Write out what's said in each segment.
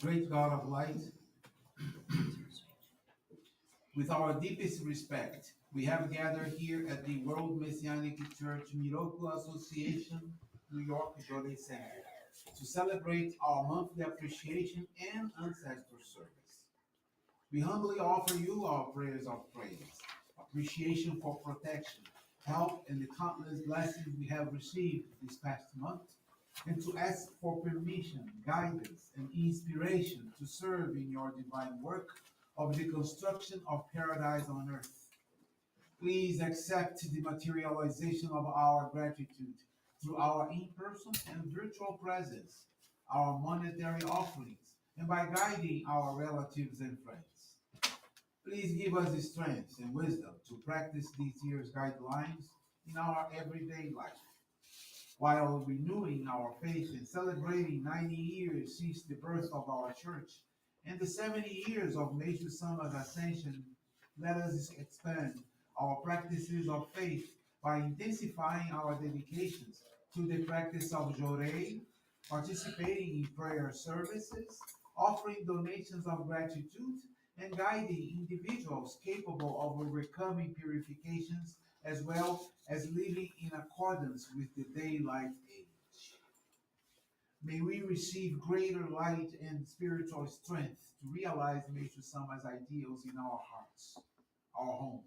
Great God of light, with our deepest respect, we have gathered here at the World Messianic Church Miracle Association, New York Jolly Center, to celebrate our monthly appreciation and ancestor service. We humbly offer you our prayers of praise, appreciation for protection, help, and the countless blessings we have received this past month, and to ask for permission, guidance, and inspiration to serve in your divine work of the construction of paradise on earth. Please accept the materialization of our gratitude through our in-person and virtual presence, our monetary offerings, and by guiding our relatives and friends. Please give us the strength and wisdom to practice these year's guidelines in our everyday life, while renewing our faith and celebrating 90 years since the birth of our church and the 70 years of Meixo Sama's ascension. Let us expand our practices of faith by intensifying our dedications to the practice of Jorei, participating in prayer services, offering donations of gratitude, and guiding individuals capable of overcoming purifications as well as living in accordance with the daylight age. May we receive greater light and spiritual strength to realize Meixo Sama's ideals in our hearts, our homes,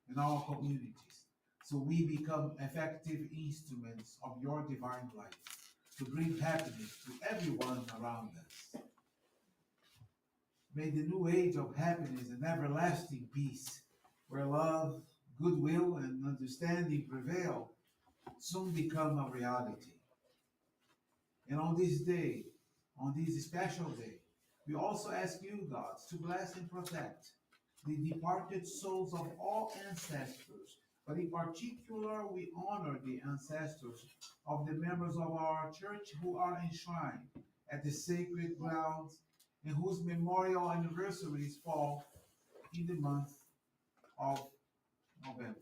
and our communities, so we become effective instruments of your divine light to bring happiness to everyone around us. May the new age of happiness and everlasting peace, where love, goodwill, and understanding prevail, soon become a reality. And on this day, on this special day, we also ask you, God, to bless and protect the departed souls of all ancestors. But in particular, we honor the ancestors of the members of our church who are enshrined at the sacred grounds and whose memorial anniversaries fall in the month of November.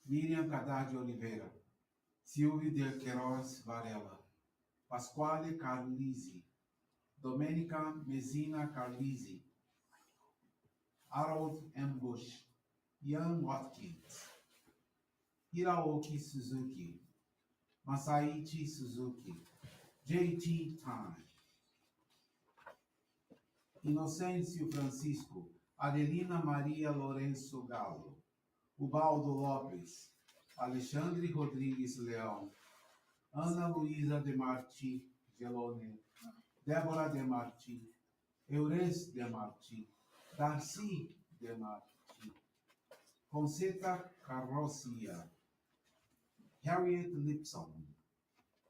Miriam Cadar de Oliveira, Silvio de Queiroz Varela, Pasquale Carlisi, Domenica Messina Carlisi, Harold M. Bush, Ian Watkins, Hiraoki Suzuki, Masaichi Suzuki, J.T. Time, Inocêncio Francisco, Adelina Maria Lourenço Galo, Ubaldo Lopes, Alexandre Rodrigues Leão, Ana Luísa de Marti Gelone, Débora de Marti, Eures de Marti, Darcy de Marti, Conceta Carrocia, Harriet Lipson,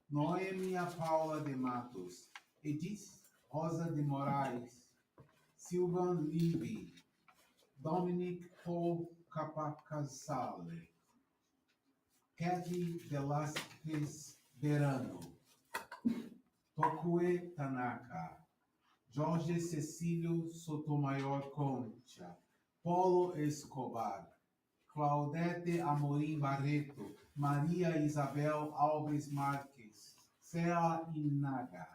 Noêmia Paula de Matos, Edith Rosa de Moraes, Silvan Levy, Dominic Paul Capacasale, Kathy Velasquez Verano, Tokue Tanaka, Jorge Cecílio Sotomayor Concha, Paulo Escobar, Claudete Amorim Barreto, Maria Isabel Alves Marques, Sea Inaga,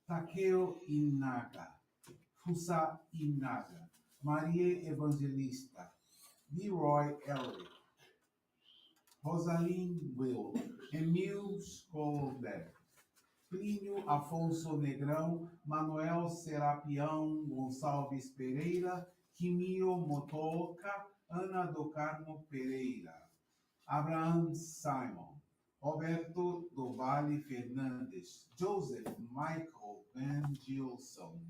Takeo Inaga, Fusa Inaga, Maria Evangelista, Leroy Elliott, Rosalind Will, Emil Skolberg, Plínio Afonso Negrão, Manuel Serapião Gonçalves Pereira, Kimio Motoca, Ana do Carmo Pereira, Abraham Simon, Roberto do Vale Fernandes, Joseph Michael Van Gilson,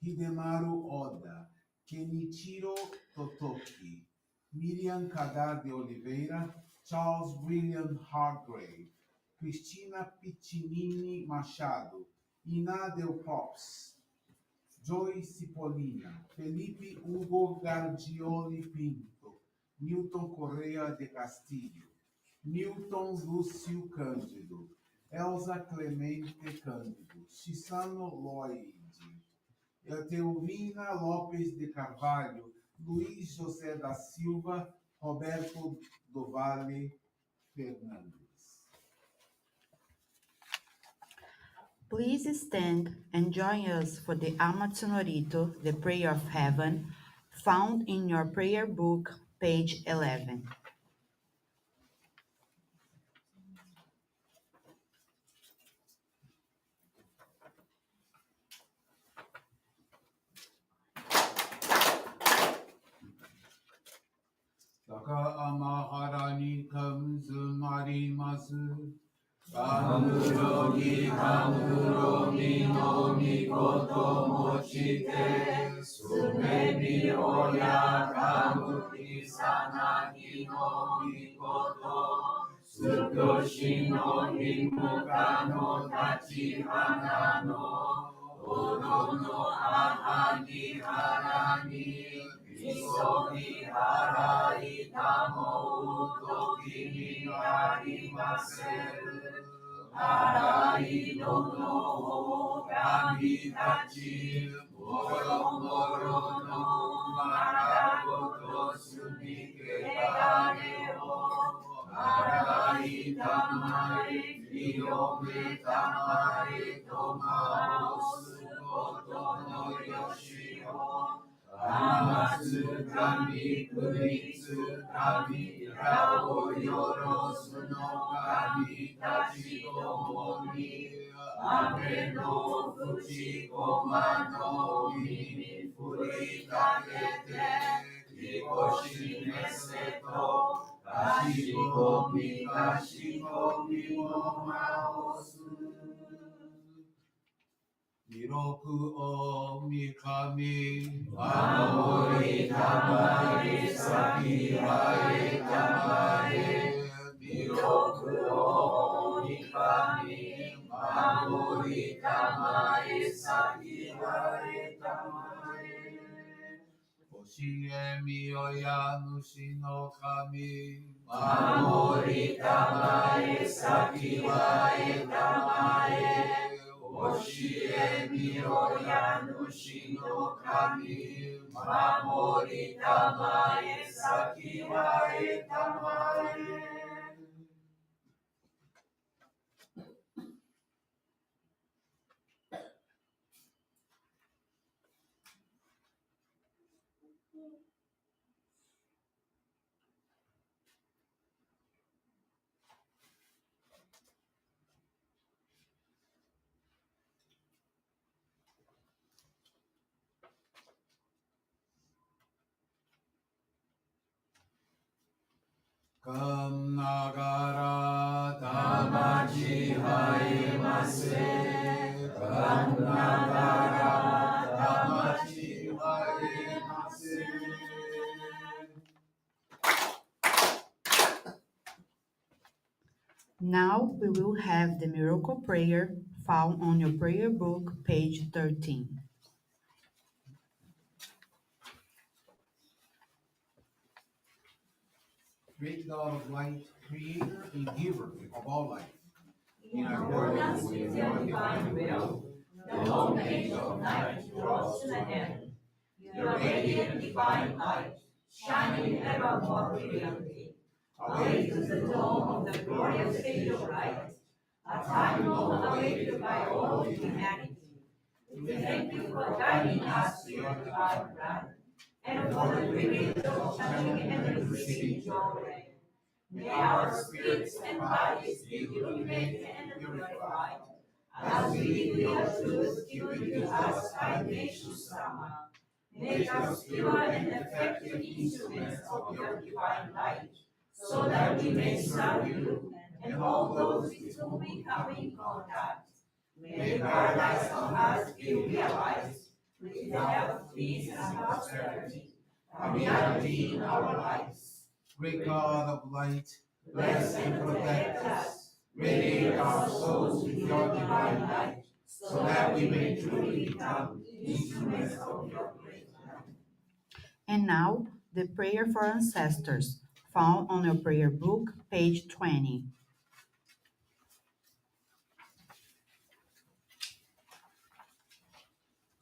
Hidemaru Oda, Kenichiro Totoki, Miriam Cadar de Oliveira, Charles William Hargrave, Cristina Piccinini Machado, Iná Del Pops, Joy Cipollina, Felipe Hugo Gargioli Pinto, Newton Correia de Castilho, Newton Lúcio Cândido, Elza Clemente Cândido, Chisano Lloyd, Eutelvina Lopes de Carvalho, Luiz José da Silva, Roberto do Vale Fernandes. Please stand and join us for the Alma Sonorito, the Prayer of Heaven, found in your prayer book, page 11. Saka Amaharani Kamzumari Masu. Kamurogi Kamuromi no Mikoto Mochite Sumemi Oya Kamuri Sanagi no Mikoto Sutoshi no Himuka no Tachi Hana no Ono no Ahani Harani Misogi Harai Tamo Utoki Minari Maseru Harai no no Kami Tachi Moro Moro no Marakoto Sumike Gareo Harai Tamare Yome Tamare Toma Osukoto no Yoshio Amatsu Kami Kuritsu Kami Rao Yorosu no Kami Tachi Komoni Ame no Fuchi Koma no Mimi Furi Kakete Kikoshi Neseto Kashikomi mo Maosu Miroku o Mikami Amori Tamari Saki Hae Tamare Miroku o Mikami Amori Tamari Saki Hae Tamare Oshie Miyoya Nushi no Kami Amori Tamare Saki Hae Tamare Oshie Miyoya Nushi no Kami Amori Tamare Saki Hae Tamare Kam Nagara Tamachi Haemase Kam Nagara Tamachi Haemase Now we will have the miracle prayer found on your prayer book, page 13. Great God of light, creator and giver of all life, in accordance with your divine will, the long age of night draws to an end. Your radiant divine light, shining ever more brilliantly, awakens the dawn of the glorious age of light, a time long awaited by all humanity. We thank you for guiding us to your divine plan, and for the privilege of coming and receiving your way. May our spirits and bodies be illuminated and purified, as we live your truth given to us by Yeshua Sama. Make us pure and effective instruments of your divine light, so that we may serve you and all those with whom we come in contact. May paradise on earth be realized with health, peace, and prosperity, a reality in our lives. Great God of light, bless and protect us. Radiate our souls with your divine light, so that we may truly become instruments of your great plan. And now, the prayer for ancestors, found on your prayer book, page 20.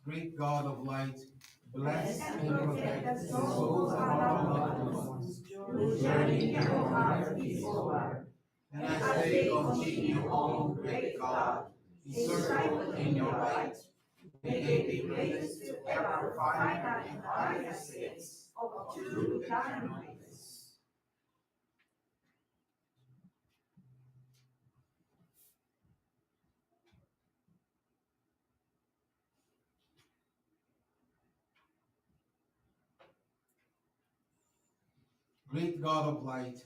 Great God of light, bless and protect the souls of our loved ones who journey through higher peace, O Lord. And as they continue on, great God, encircled in your light, may they be raised to ever finer and higher states of true eternal bliss. Great God of light,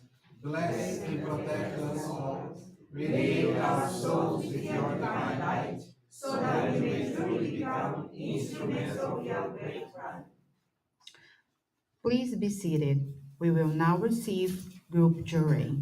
bless and protect us all. Radiate our souls with your divine light, so that we may truly become instruments of your great plan. Please be seated. We will now receive group jury.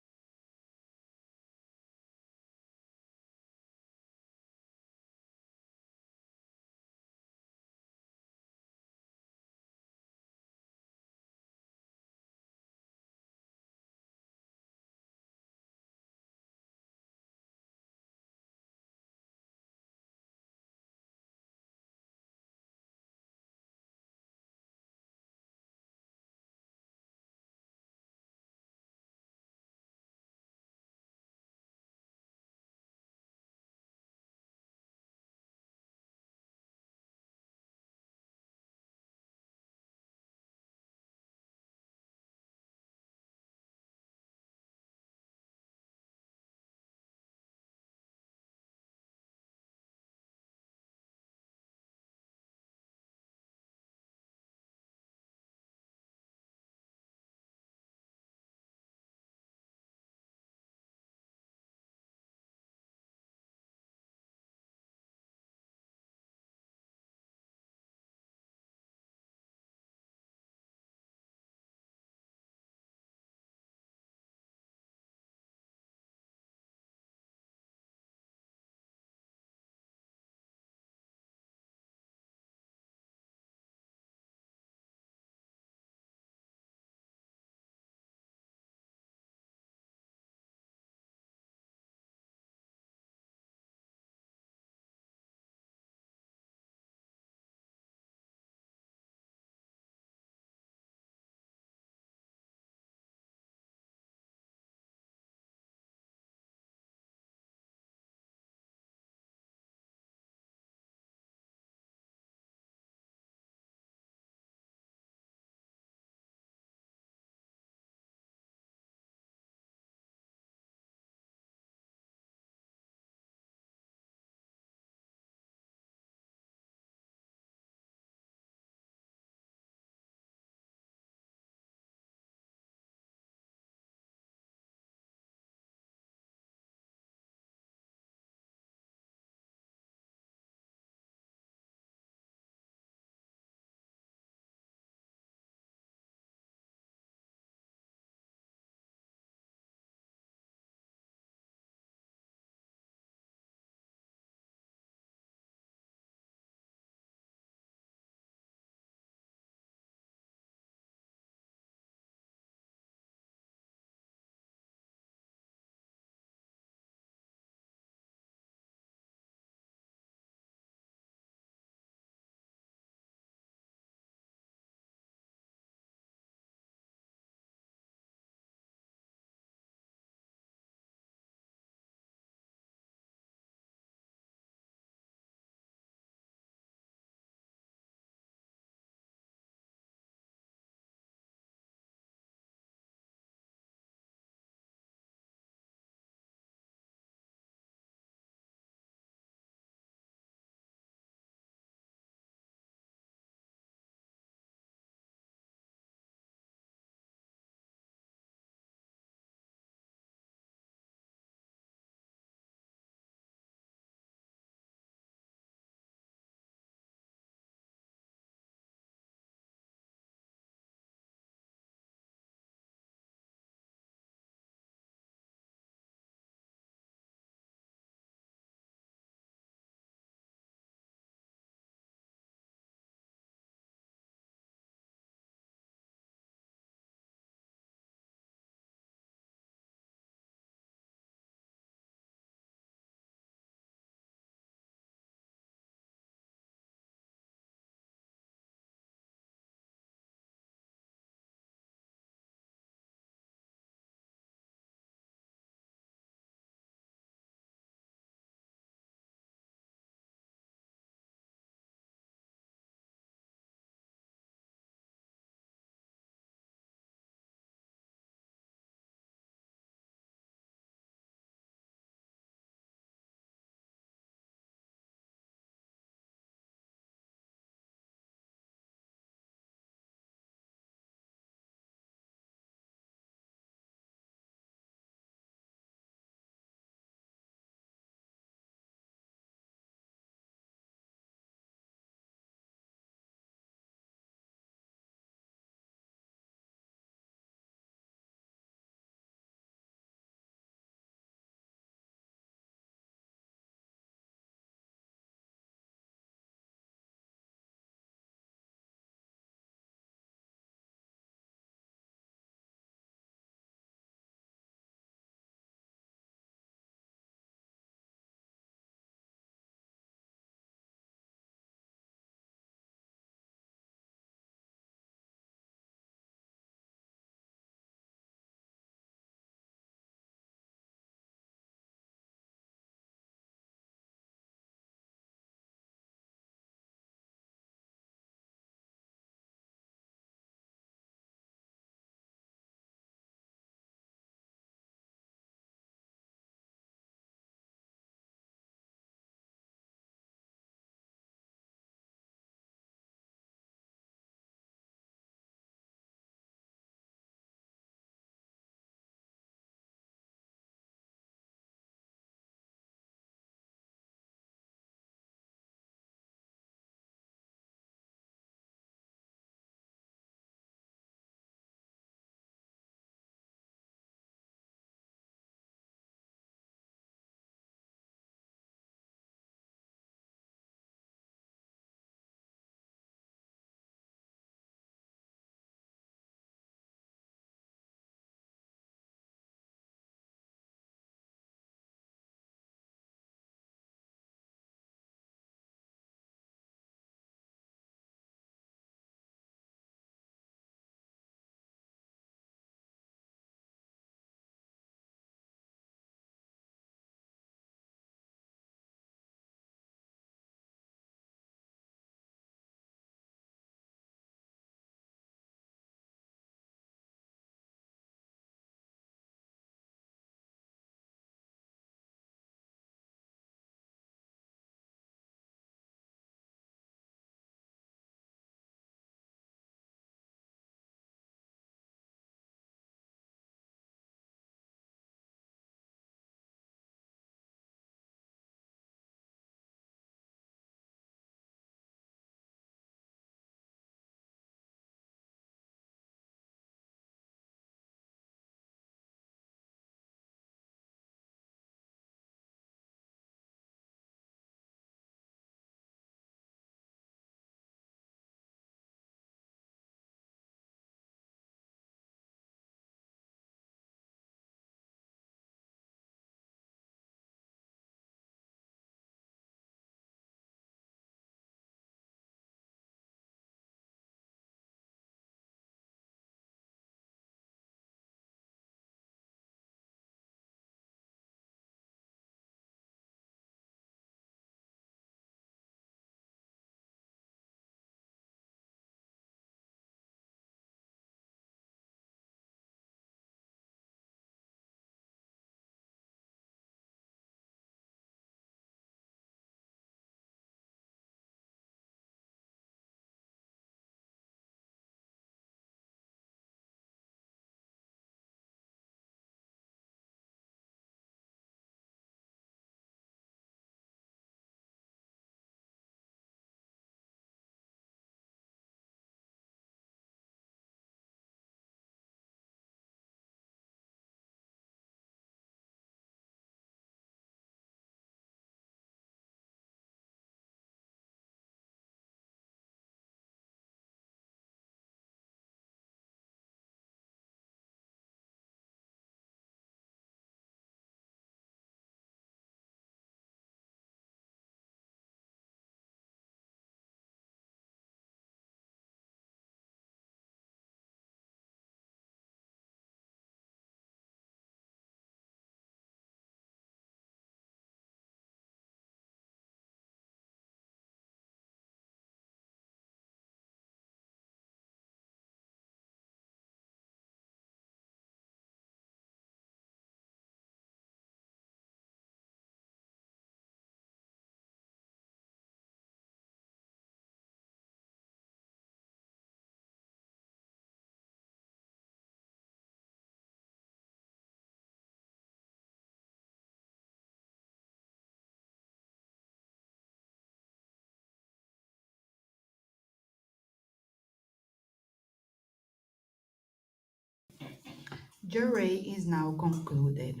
Jury is now concluded.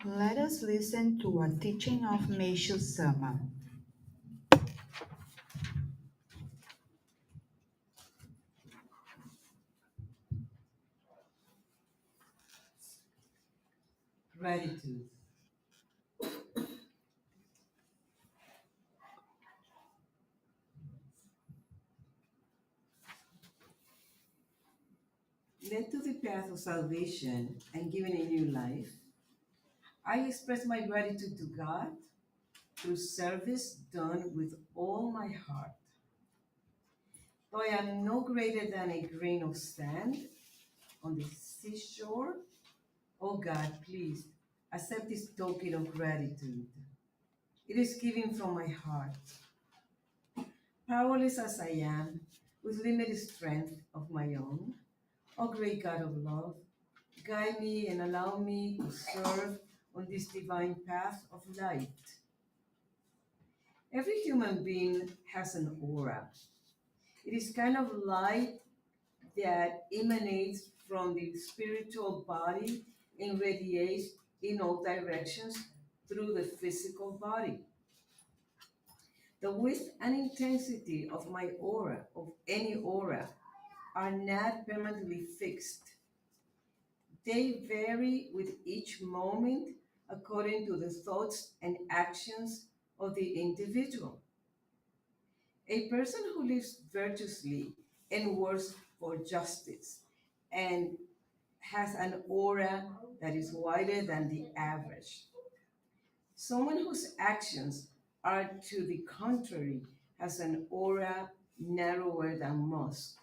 Let us listen to a teaching of Meishu Sama. Gratitude. Led to the path of salvation and given a new life, I express my gratitude to God through service done with all my heart. Though I am no greater than a grain of sand on the seashore, oh God, please accept this token of gratitude. It is given from my heart. Powerless as I am, with limited strength of my own, O great God of love, guide me and allow me to serve on this divine path of light. Every human being has an aura. It is kind of light that emanates from the spiritual body and radiates in all directions through the physical body. The width and intensity of my aura, of any aura, are not permanently fixed. They vary with each moment according to the thoughts and actions of the individual. A person who lives virtuously and works for justice and has an aura that is wider than the average. Someone whose actions are to the contrary has an aura narrower than most.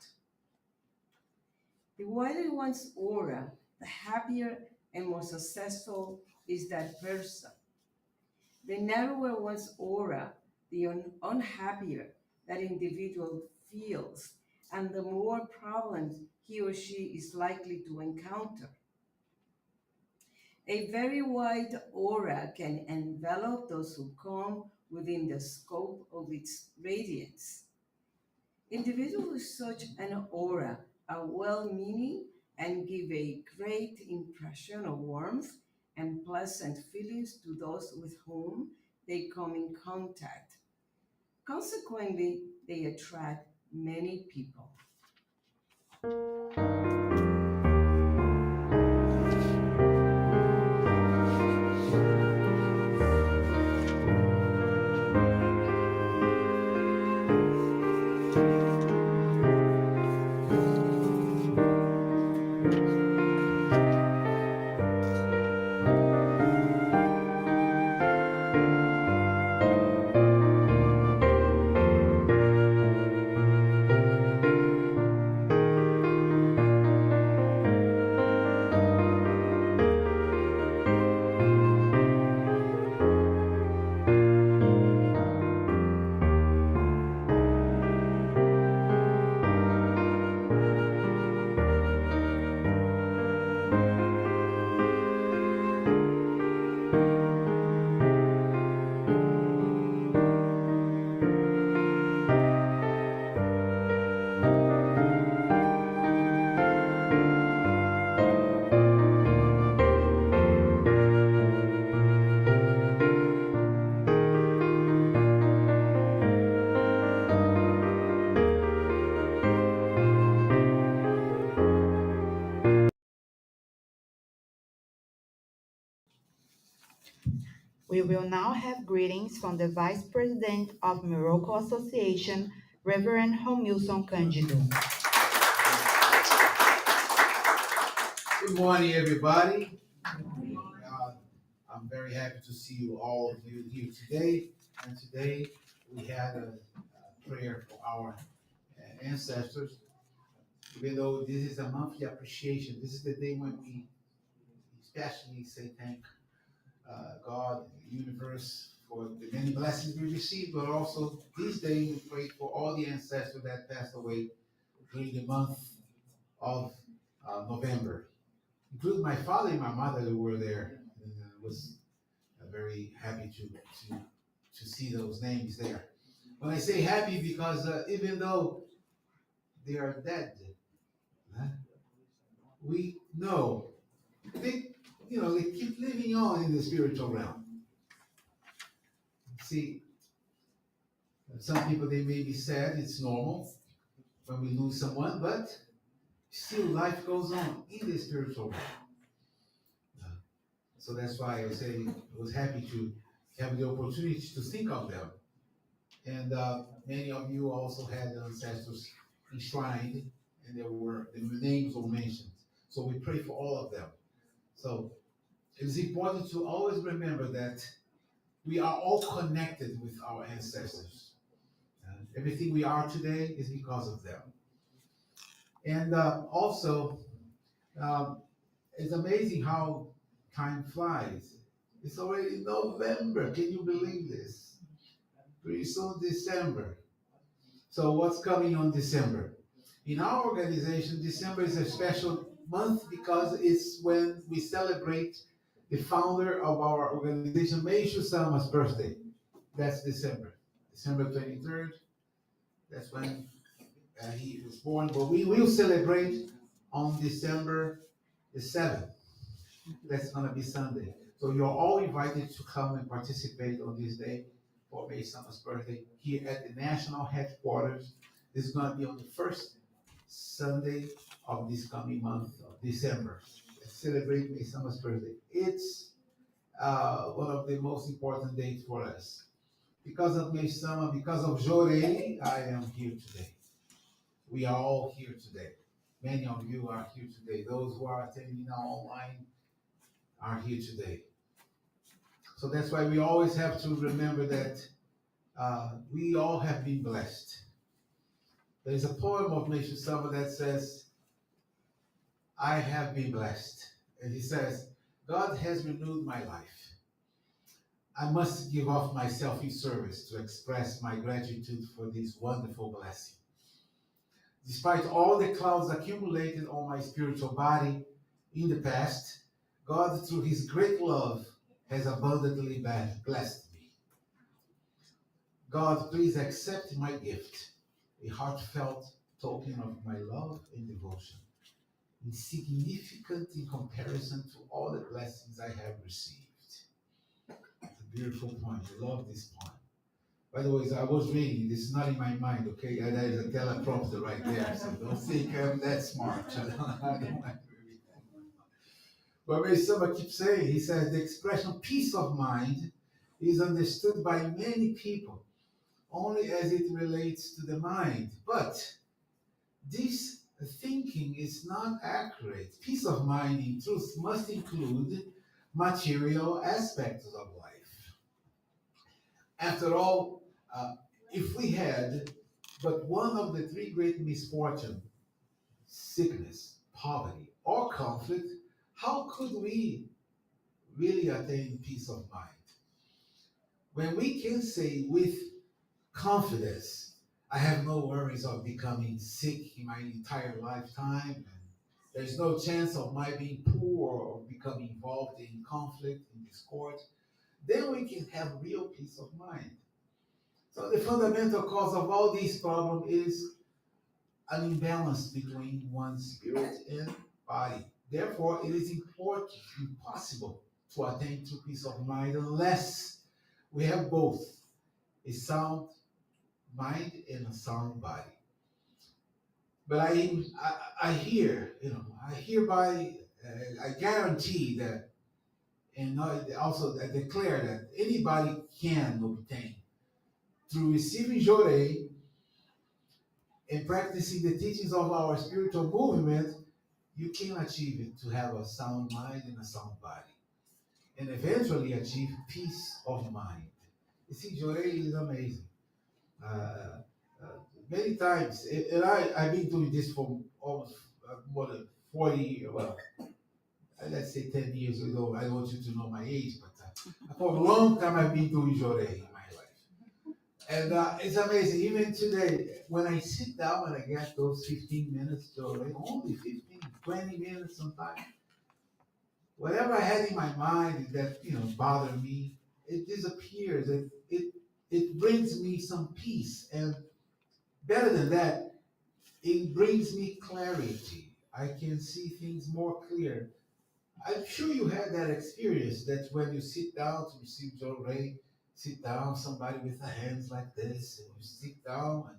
The wider one's aura, the happier and more successful is that person. The narrower one's aura, the unhappier that individual feels, and the more problems he or she is likely to encounter. A very wide aura can envelop those who come within the scope of its radiance. Individuals with such an aura are well meaning and give a great impression of warmth and pleasant feelings to those with whom they come in contact. Consequently, they attract many people. We will now have greetings from the Vice President of Morocco Association, Reverend Romilson Cândido. Good morning, everybody. I'm very happy to see you all here today. And today we had a prayer for our ancestors. Even though this is a monthly appreciation, this is the day when we especially say thank God, the universe, for the many blessings we received, but also this day we pray for all the ancestors that passed away during the month of November. including my father and my mother who were there. And I was very happy to see those names there. When I say happy, because even though they are dead, huh, we know they, they keep living on in the spiritual realm. See, some people they may be sad. It's normal when we lose someone, but still life goes on in the spiritual realm. So that's why I say I was happy to have the opportunity to think of them. And many of you also had ancestors enshrined, and the names were mentioned. So we pray for all of them. So it is important to always remember that we are all connected with our ancestors. Everything we are today is because of them. And also, um, it's amazing how time flies. It's already November. Can you believe this? Pretty soon December. So what's coming on December? In our organization, December is a special month because it's when we celebrate the founder of our organization, Meishu Sama's birthday. That's December. December 23rd. That's when he was born. But we will celebrate on December the 7th. That's going to be Sunday. So you're all invited to come and participate on this day for May Sama's birthday here at the national headquarters. This is going to be on the first Sunday of this coming month of December. Let's celebrate May Sama's birthday. It's one of the most important dates for us. Because of May Sama, because of Jorei, I am here today. We are all here today. Many of you are here today. Those who are attending now online are here today. So that's why we always have to remember that we all have been blessed. There's a poem of Meishu Sama that says, I have been blessed. And he says, God has renewed my life. I must give off my selfish service to express my gratitude for this wonderful blessing. Despite all the clouds accumulated on my spiritual body in the past, God, through his great love, has abundantly blessed me. God, please accept my gift, a heartfelt token of my love and devotion, insignificant in comparison to all the blessings I have received. It's a beautiful poem. I love this poem. By the way, I was reading, this is not in my mind, okay? There is a teleprompter right there, so don't think I'm that smart. I don't like to read. But when someone keeps saying, he says, the expression peace of mind is understood by many people only as it relates to the mind. But this thinking is not accurate. Peace of mind, in truth, must include material aspects of life. After all, if we had but one of the three great misfortunes, sickness, poverty, or conflict, how could we really attain peace of mind? When we can say with confidence, I have no worries of becoming sick in my entire lifetime, and there's no chance of my being poor or becoming involved in conflict, in discord, then we can have real peace of mind. So the fundamental cause of all these problems is an imbalance between one's spirit and body. Therefore, it is impossible to attain true peace of mind unless we have both a sound mind and a sound body. But I hear, I hereby, I guarantee that, and also I declare that anybody can obtain through receiving Jorei and practicing the teachings of our spiritual movement, you can achieve it to have a sound mind and a sound body, and eventually achieve peace of mind. You see, Jorei is amazing. Uh, uh, Many times, and I've been doing this for almost more than 40 years, well, let's say 10 years ago. I don't want you to know my age, but for a long time I've been doing Jorei in my life. And it's amazing, even today, when I sit down and I get those 15 minutes Jorei, only 15, 20 minutes sometimes, whatever I had in my mind that bothered me, it disappears. It brings me some peace, and better than that, it brings me clarity. I can see things more clear. I'm sure you had that experience that when you sit down to receive Joe Ray, sit down, somebody with the hands like this, and you sit down and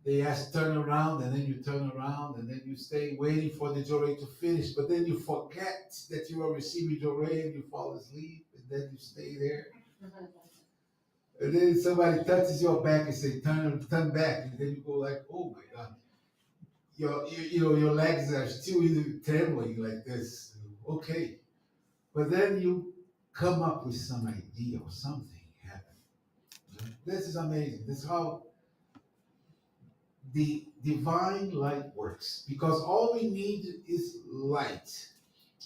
they ask turn around, and then you turn around, and then you stay waiting for the Joe Ray to finish, but then you forget that you are receiving Joe Ray and you fall asleep, and then you stay there. And then somebody touches your back and say turn back, and then you go like, oh my God, your legs are still trembling like this. Okay, but then you come up with some idea or something happen. This is amazing. This is how the divine light works, because all we need is light.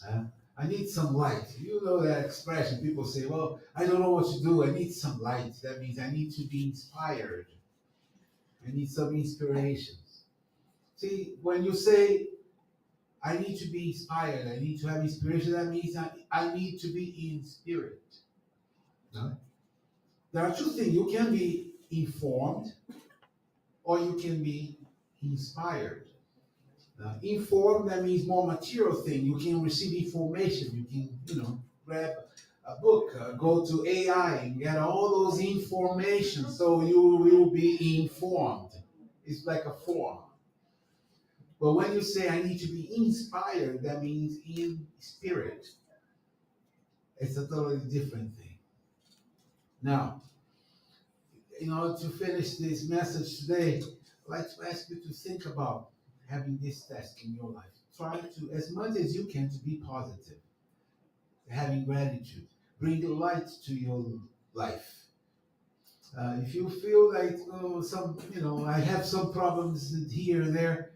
Uh, I need some light. You know that expression. People say, well, I don't know what to do. I need some light. That means I need to be inspired. I need some inspirations. See, when you say, I need to be inspired, I need to have inspiration, that means I need to be in spirit. No? There are two things. You can be informed or you can be inspired. Informed, that means more material thing. You can receive information. You can, grab a book, go to AI and get all those information so you will be informed. It's like a form. But when you say I need to be inspired, that means in spirit. It's a totally different thing. Now, in order to finish this message today, I'd like to ask you to think about having this test in your life. Try to, as much as you can, to be positive, having gratitude. Bring light to your life. If you feel like I have some problems here and there,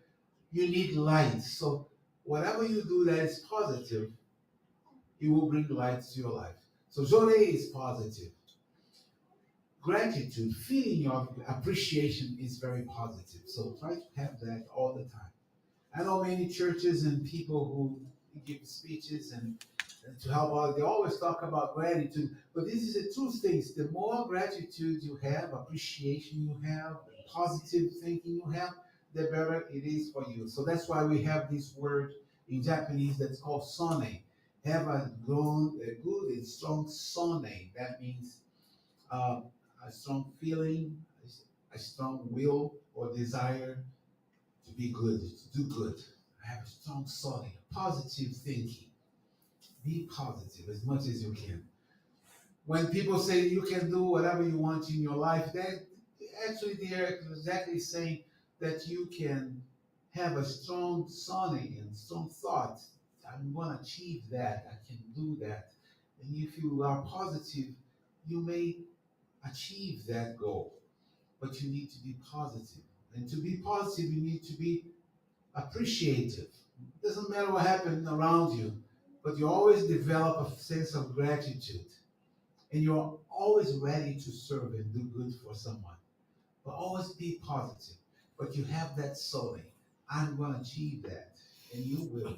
you need light. So whatever you do that is positive, it will bring light to your life. So Joe Ray is positive. Gratitude, feeling your appreciation is very positive. So try to have that all the time. I know many churches and people who give speeches and to help others, they always talk about gratitude. But this is the two things. The more gratitude you have, appreciation you have, positive thinking you have, the better it is for you. So that's why we have this word in Japanese that's called sone. Have a good and strong sone. That means a strong feeling, a strong will or desire to be good, to do good. Have a strong sone, positive thinking. Be positive as much as you can. When people say you can do whatever you want in your life, that actually they are exactly saying that you can have a strong sone and strong thought. I'm going to achieve that. I can do that. And if you are positive, you may achieve that goal. But you need to be positive. And to be positive, you need to be appreciative. It doesn't matter what happened around you, but you always develop a sense of gratitude. And you're always ready to serve and do good for someone. But always be positive. But you have that soul. I'm going to achieve that. And you will.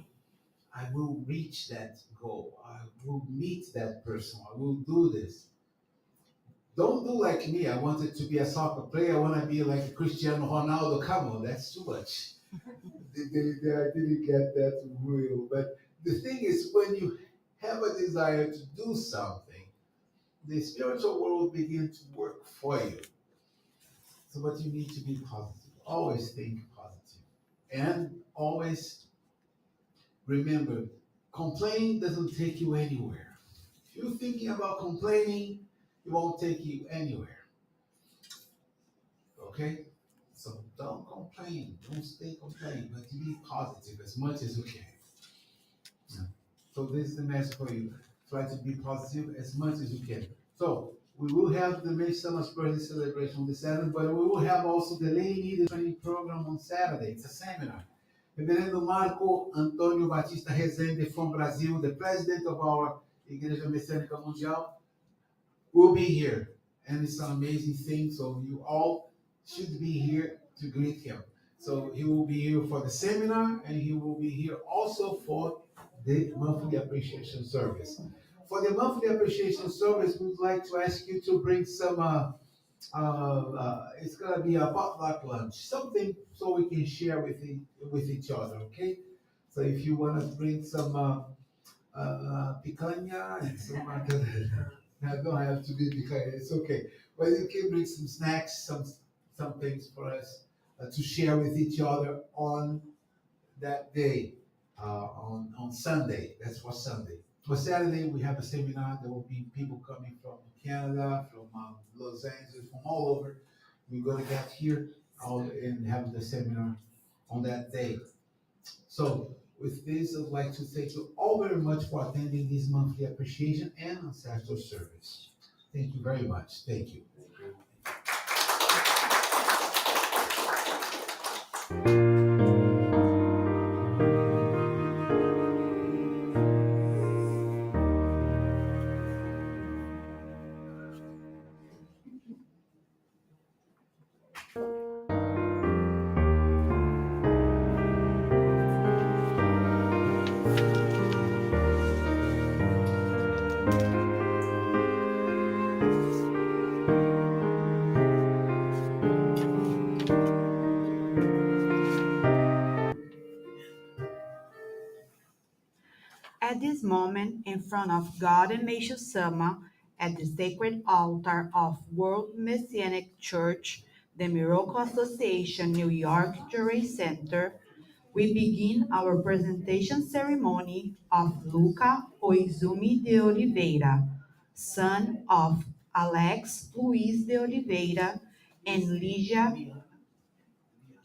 I will reach that goal. I will meet that person. I will do this. Don't do like me. I wanted to be a soccer player. I want to be like Cristiano Ronaldo. Come on, that's too much. I didn't get that real. But the thing is, when you have a desire to do something, the spiritual world begins to work for you. So, but you need to be positive. Always think positive. And always remember, complaining doesn't take you anywhere. If you're thinking about complaining, it won't take you anywhere. Okay? So don't complain. Don't stay complaining, but be positive as much as you can. Yeah. So this is the message for you. Try to be positive as much as you can. So we will have the May Summer's birthday celebration on the 7th, but we will have also the Lay Leader Training Program on Saturday. It's a seminar. Reverendo Marco Antônio Batista Rezende from Brazil, the president of our Igreja Messiânica Mundial, will be here. And it's an amazing thing, so you all should be here to greet him. So he will be here for the seminar, and he will be here also for the monthly appreciation service. For the monthly appreciation service, we would like to ask you to bring some, it's gonna be a potluck lunch, something so we can share with each other, okay? So if you wanna bring some, picanha and some, no, don't have to be picanha, it's okay. But you can bring some snacks, some things for us to share with each other on that day, on Sunday. That's for Sunday. For Saturday, we have a seminar. There will be people coming from Canada, from Los Angeles, from all over. We're going to get here all and have the seminar on that day. So, with this, I'd like to thank you all very much for attending this monthly appreciation and ancestral service. Thank you very much. Thank you. At this moment, in front of God and Meishu Sama, at the sacred altar of World Messianic Church, the Miracle Association New York Jury Center, we begin our presentation ceremony of Luca Oizumi de Oliveira, son of Alex Luiz de Oliveira and Lígia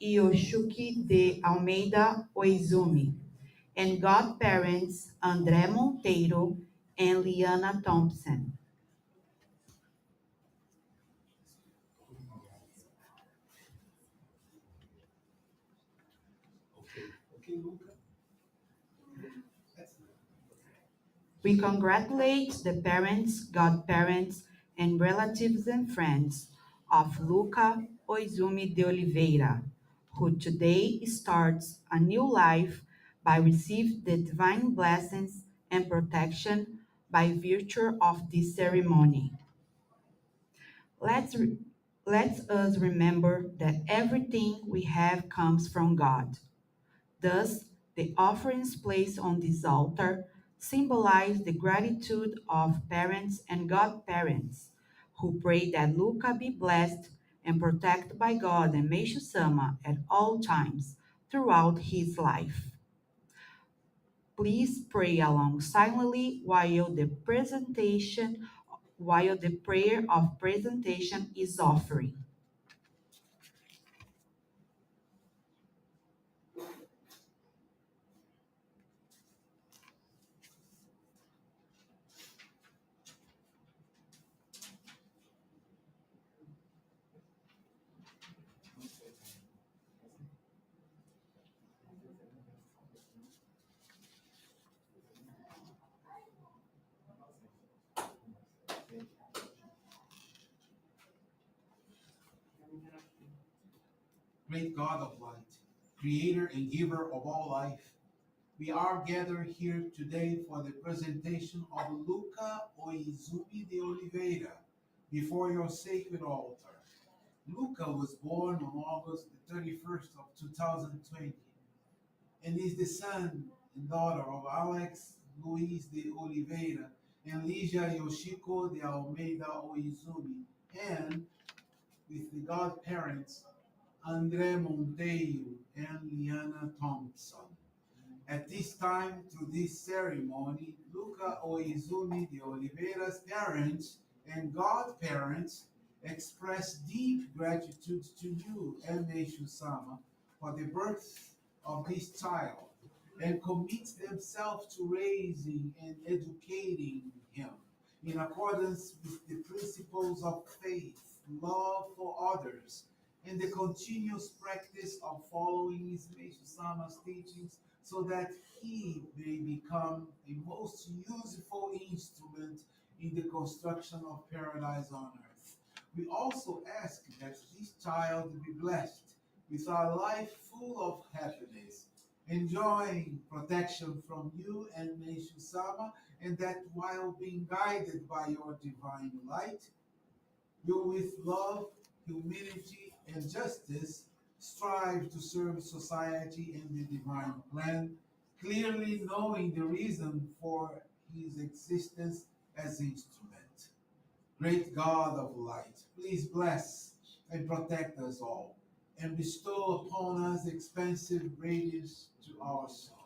Iyoshuki de Almeida Oizumi, and godparents André Monteiro and Liana Thompson. Okay, Luca. We congratulate the parents, godparents, and relatives and friends of Luca Oizumi de Oliveira, who today starts a new life by receiving the divine blessings and protection by virtue of this ceremony. Let's, re- let us remember that everything we have comes from God. Thus, the offerings placed on this altar symbolize the gratitude of parents and godparents who pray that Luca be blessed and protected by God and Meishu Sama at all times throughout his life. Please pray along silently while the prayer of presentation is offering. Great God of light, creator and giver of all life, we are gathered here today for the presentation of Luca Oizumi de Oliveira before your sacred altar. Luca was born on August the 31st of 2020 and is the son and daughter of Alex Luiz de Oliveira and Lígia Yoshiko de Almeida Oizumi, and with the godparents André Monteiro and Liana Thompson. At this time, through this ceremony, Luca Oizumi de Oliveira's parents and godparents express deep gratitude to you, Emeshu Sama, for the birth of this child and commit themselves to raising and educating him in accordance with the principles of faith, love for others, and the continuous practice of following Emeshu Sama's teachings so that he may become a most useful instrument in the construction of paradise on earth. We also ask that this child be blessed with a life full of happiness enjoying protection from you and Meishu Sama, and that while being guided by your divine light, you with love, humility, and justice strive to serve society and the divine plan, clearly knowing the reason for his existence as instrument. Great God of light, please bless and protect us all, and bestow upon us expansive radiance to our soul.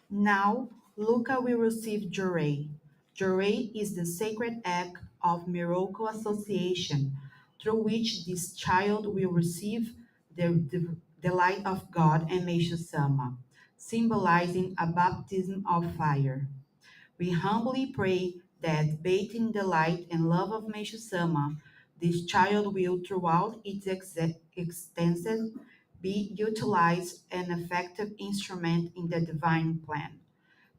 Now, Luca will receive Jorei. Jorei is the sacred act of miracle association through which this child will receive the light of God and Meishu Sama, symbolizing a baptism of fire. We humbly pray that, bathed in the light and love of Meishu Sama, this child will, throughout its existence, be utilized an effective instrument in the divine plan,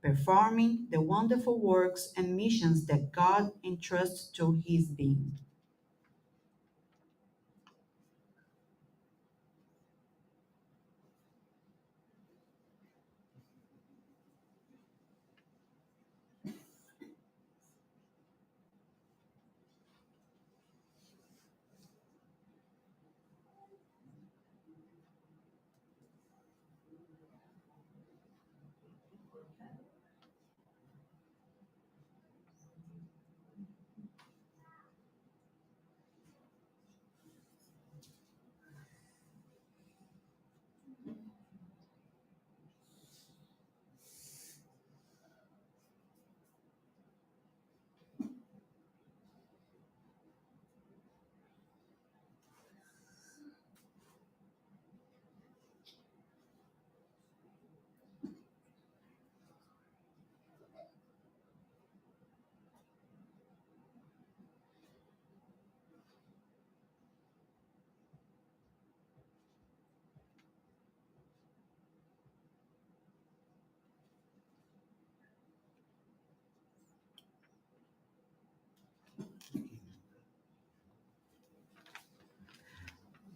performing the wonderful works and missions that God entrusts to his being.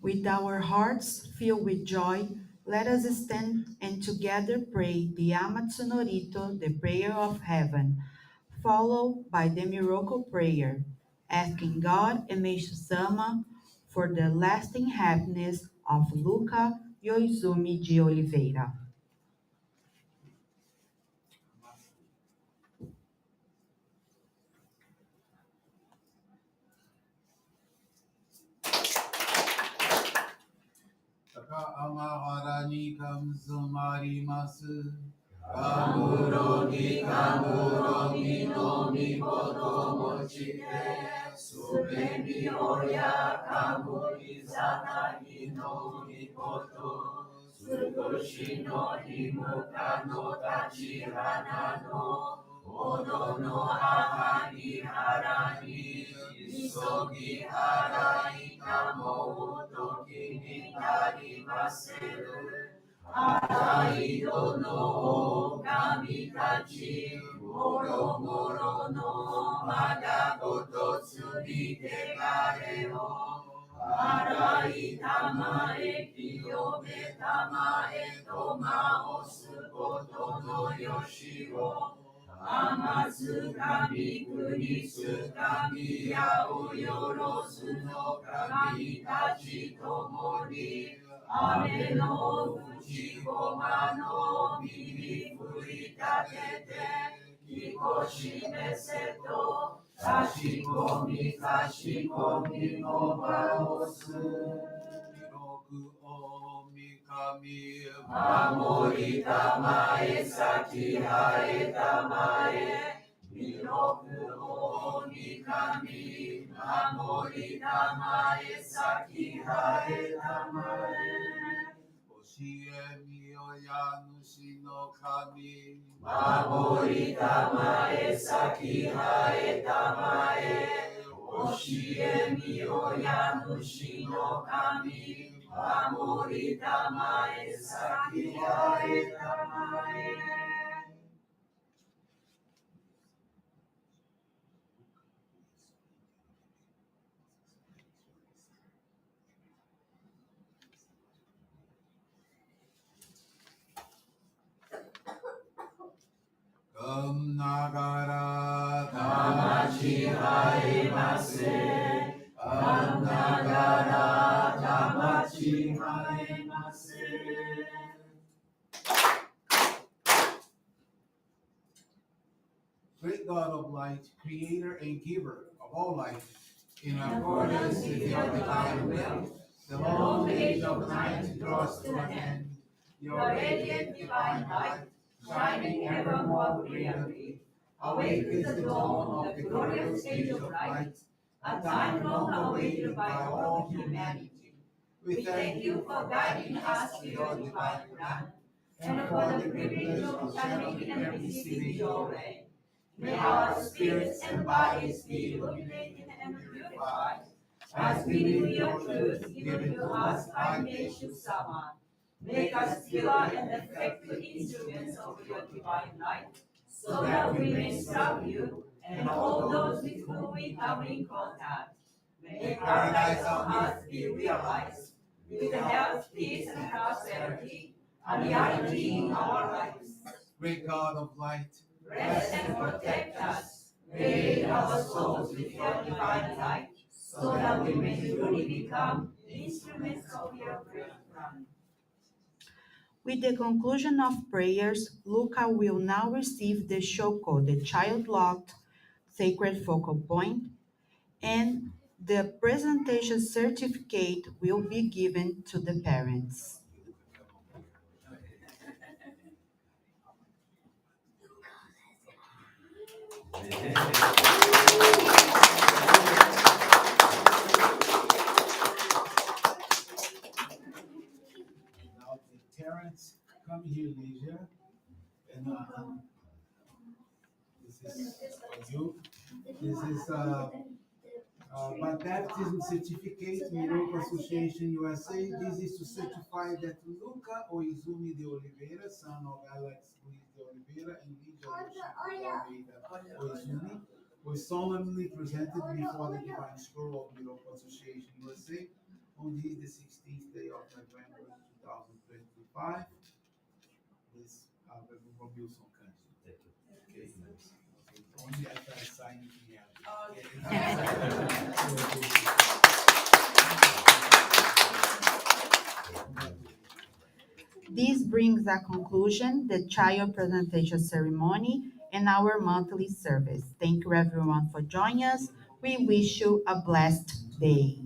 With our hearts filled with joy, let us stand and together pray the Amatsunorito, the prayer of heaven, followed by the miracle prayer, asking God and Meishu Sama for the lasting happiness of Luca Yoizumi de Oliveira. Taka amahara ni kamsumari masu. Kamuro ni no mi koto mochite. Sube mi oya kamuri zata ni no mi koto. Sugoshi no himuka no tachirana no. Odo no aha ni hara ni. Isogi hara ikamo utoki ni narimaseru. Araido no kamikachi, moro moro no magagoto tsubite gareo. Arai tamae kiyobe tamae toma osukoto no yoshiro. Amatsu kami kuni tsukami ya uyorosu no kami tachi tomori. Ame no Fuchikoma no miri furitatete. Kikoshi meseto. Kashikomi kashikomi no baosu. Hiroku o mikami. Mamori tamae saki hae tamae. Miroku o mikami. Mamori tamae saki hae tamae. Oshie miyoya nushi no kami. Mamori tamae saki hae tamae. Oshie miyoya nushi no kami. Mamori tamae saki hae tamae. Chihae Mase, Anagara Dama Chihae Mase. Great God of light, creator and giver of all life, in accordance with your divine will, the long age of night draws to an end. Your radiant divine light, shining ever more brilliantly, awakens the dawn of the glorious age of light, a time long awaited by all humanity. We thank you for guiding us to your divine plan, and for the privilege of channeling and receiving your reign. May our spirits and bodies be illuminated and purified as we live your truth given to us by Neshu Sama. Make us pure and effective instruments of your divine light, so that we may serve you and all those with whom we come in contact. May paradise on earth be realized, with health, peace, and prosperity, a reality in our lives. Great God of light, rest and protect us. Bathe our souls with your divine light, so that we may truly become instruments of your great plan. With the conclusion of prayers, Luca will now receive the shoko, the child-locked sacred focal point, and the presentation certificate will be given to the parents. Now, Terrence, come here, Leisha. And this is for you. This is by baptism certificate, Miropa Association USA. This is to certify that Luca Oizumi de Oliveira, son of Alex Luis de Oliveira and Lígia Almeida Oizumi, was solemnly presented before the Divine Scroll of Miropa Association USA on the 16th day of November 2025. This Reverend Wilson Cândido. Okay. Only after I sign it, we have This brings a conclusion the child presentation ceremony and our monthly service. Thank you everyone for joining us. We wish you a blessed day.